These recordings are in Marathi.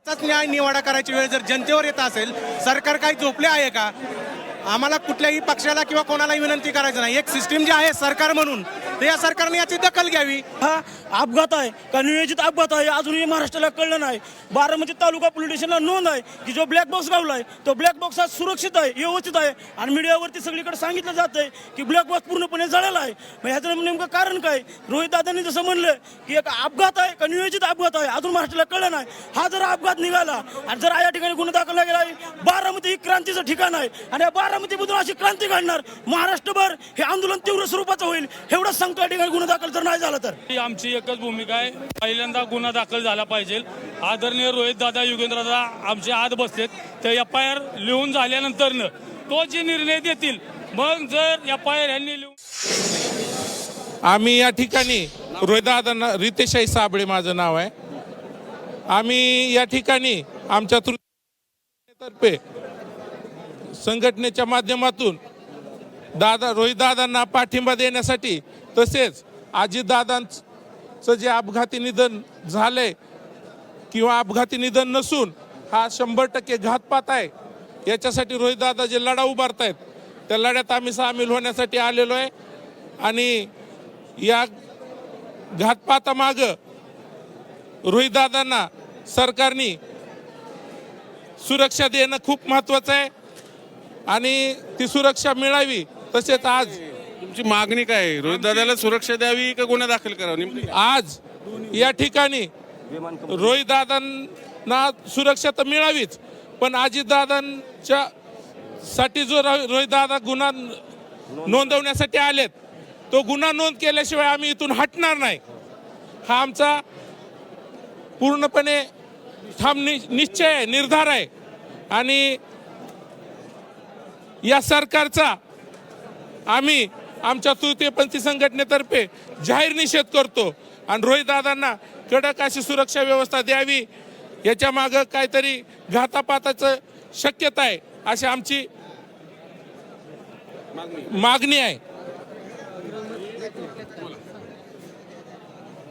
आताच न्याय निवाडा करायची वेळ जर जनतेवर येत असेल, सरकार काही झोपले आहे का? आम्हाला कुठल्याही पक्षाला किंवा कोणालाही विनंती करायचं नाही. एक सिस्टीम जी आहे सरकार म्हणून, तर या सरकारने याची दखल घ्यावी. हा अपघात आहे का नियोजित अपघात आहे अजूनही महाराष्ट्राला कळलं नाही. बारामती तालुका पोलीस स्टेशनला नोंद आहे की जो ब्लॅक बॉक्स गावलाय तो ब्लॅक बॉक्स हा सुरक्षित आहे, व्यवस्थित आहे आणि मीडियावरती सगळीकडे सांगितलं जात आहे की ब्लॅक बॉक्स पूर्णपणे जळाला आहे. मग ह्याचं नेमकं कारण काय? रोहित दादांनी जसं म्हणलं की एक अपघात आहे का नियोजित अपघात आहे अजून महाराष्ट्राला कळलं नाही. हा जर अपघात निघाला आणि जर या ठिकाणी गुन्हा दाखल गेला, बारामती ही क्रांतीचं ठिकाण आहे आणि या बारामतीमधून अशी क्रांती घडणार, महाराष्ट्रभर हे आंदोलन तीव्र स्वरूपाचं होईल एवढंच सांगतो. या ठिकाणी गुन्हा दाखल जर नाही झाला तर आमची एकच भूमिका आहे, पहिल्यांदा गुन्हा दाखल झाला पाहिजे. आदरणीय रोहित दादा युगेंद्र दादा आमचे आत बसलेत, तर FIR लिहून झाल्यानंतर तो जे निर्णय देतील, मग जर FIR यांनी लिहून आम्ही या ठिकाणी रोहित दादा रितेशाई साबळे माझं नाव आहे. आम्ही या ठिकाणी आमच्या तर्फे संघटनेच्या माध्यमातून रोहित दादांना पाठिंबा देण्यासाठी, तसेच अजितदादांचं जे अपघाती निधन झालंय किंवा अपघाती निधन नसून हा 100% घातपात आहे, याच्यासाठी रोहित दादा जे लढा उभारतायत त्या लढ्यात आम्ही सामील होण्यासाठी आलेलो आहे. आणि या घातपातामागं रोहित दादांना सरकारने सुरक्षा देणं खूप महत्वाचं आहे आणि ती सुरक्षा मिळावी. तसेच आज तुमची मागणी काय आहे? रोहित दादाला सुरक्षा द्यावी का गुन्हा दाखल करावा? आज या ठिकाणी रोहित दादांना सुरक्षा तर मिळावीच, पण अजितदादांच्या साठी जो रोहित दादा गुन्हा नोंदवण्यासाठी आलेत, तो गुन्हा नोंद केल्याशिवाय आम्ही इथून हटणार नाही. हा आमचा पूर्णपणे ठाम निश्चय आहे, निर्धार आहे. आणि या सरकारचा आम्ही आमच्या तृतीयपंथी संघटनेतर्फे जाहीर निषेध करतो आणि रोहित दादांना कडक अशी सुरक्षा व्यवस्था द्यावी. याच्या मागं काहीतरी घातापाताचं शक्यता आहे अशी आमची मागणी आहे.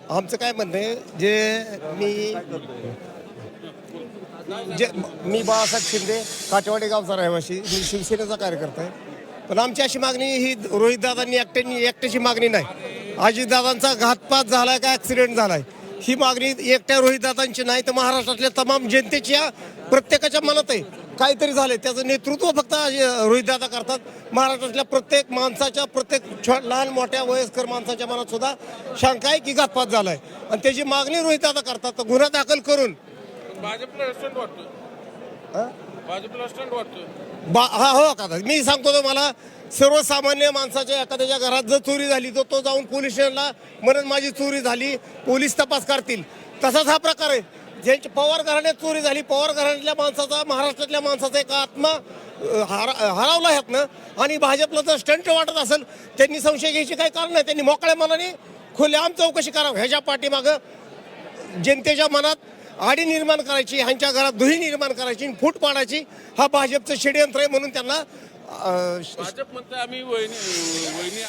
आमचं काय म्हणणं आहे, मी बाळासाहेब शिंदे काटेवाडी गावचा रहिवासी, मी शिवसेनेचा कार्यकर्ता आहे. पण आमची अशी मागणी ही रोहित दादांनी एकट्याची मागणी नाही. अजितदादांचा घातपात झालाय का ॲक्सिडेंट झालाय ही मागणी एकट्या रोहित दादांची नाही, तर महाराष्ट्रातल्या तमाम जनतेच्या प्रत्येकाच्या मनात आहे. काहीतरी झालंय त्याचं नेतृत्व फक्त रोहित दादा करतात. महाराष्ट्रातल्या प्रत्येक माणसाच्या, प्रत्येक लहान मोठ्या वयस्कर माणसाच्या मनात सुद्धा शंका आहे की घातपात झालाय आणि त्याची मागणी रोहित दादा करतात. तर गुन्हा दाखल करून हा हो का, मी सांगतो तुम्हाला, सर्वसामान्य माणसाच्या एखाद्याच्या घरात जर चोरी झाली तर तो जाऊन पोलीस स्टेशनला म्हणून माझी चोरी झाली, पोलीस तपास करतील. तसाच हा प्रकार आहे. ज्यांची पवार घराण्यात चोरी झाली, पवार घराण्यातल्या माणसाचा, महाराष्ट्रातल्या माणसाचा एक आत्मा हरवला ह्यात ना. आणि भाजपला जर स्टंट वाटत असेल, त्यांनी संशय घ्यायची काही कारण नाही. त्यांनी मोकळ्या मनाने खुलेआम चौकशी करावं. ह्याच्या पाठीमागं जनतेच्या मनात आडी निर्माण करायची, ह्यांच्या घरात दुही निर्माण करायची, फूट पाडायची, हा भाजपचं षडयंत्र आहे. म्हणून त्यांना भाजप म्हणतं आम्ही वहिनी